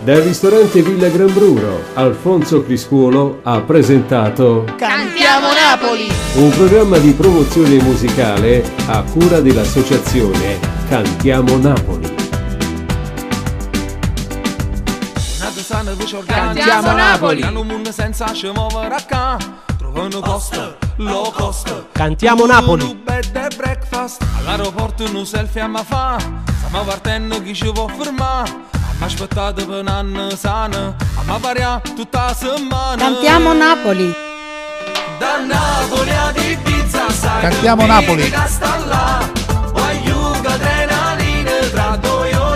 Dal ristorante Villa Gran Bruro, Alfonso Criscuolo ha presentato Cantiamo Napoli! Un programma di promozione musicale a cura dell'associazione Cantiamo Napoli. Cantiamo Napoli! Hanno un mondo senza ci muovere a ca. Trovano posto, low cost. Cantiamo Napoli! Bed e breakfast. All'aeroporto un selfie a ma fa. Stiamo partendo chi ci può fermare. Ma aspettate per un anno sano. Ma varia tutta la settimana. Cantiamo Napoli! Da Napoli ad Ibiza sai. Cantiamo Napoli!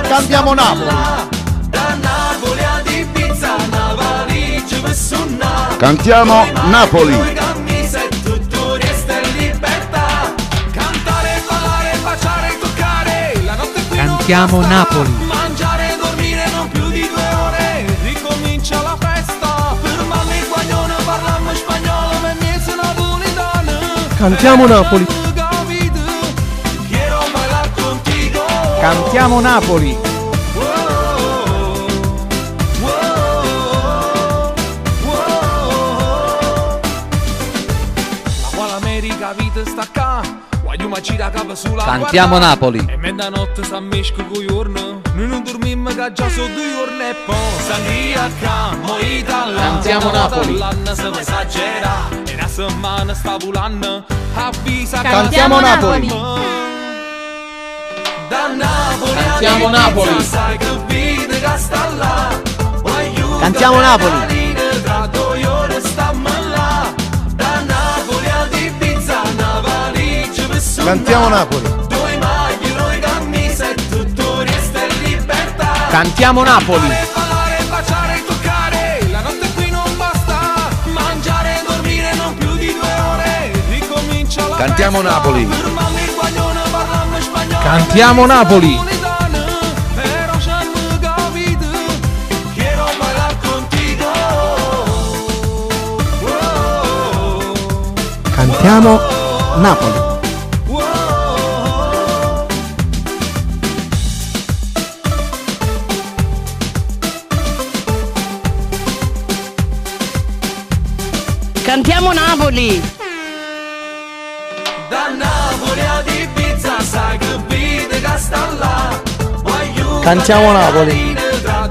Cantiamo Napoli! Da Napoli ad Ibiza una valigia per suonare. Cantiamo Napoli! Cantiamo Napoli! Mangiare e dormire non più di 2 ore. Ricomincia la festa. Fermarmi il guaglione, parliamo spagnolo, ma mi sono napolitano. Cantiamo Napoli! Quiero bailar contigo. Cantiamo Napoli! La quale America vita sta qua. Voglio ma gira capa sulla Cantiamo guarda. Napoli! E mezzanotte sta mesco con i giorni. Noi non dormimmo che già sono 2 giorni e poi sangria qua, moita là. Cantiamo Napoli. L'anno se ne esagera. E una settimana sta volando. Avvisa che Cantiamo Napoli! da Napoli Cantiamo ad Napoli. Ibiza, sai che vide che sta là. Voglio Cantiamo che Napoli. Berlino, tra 2 ore stiamo là. Da Napoli ad Ibiza una valigia per suonare. Cantiamo Napoli! 2 maglie, 2 camicie e tutto resta in libertà. Cantiamo Napoli! Ballare, baciare, toccare. La notte qui non basta. Mangiare e dormire non più di 2 ore. Ricomincia la Cantiamo festa. Napoli. Fermami il guaglione, parliamo spagnolo. Cantiamo Napoli. Pero ya no capito. Quiero bailar contigo. Cantiamo Napoli! Cantiamo Napoli! Da Napoli ad Ibiza sai che vide che sta là. Cantiamo Napoli. Tra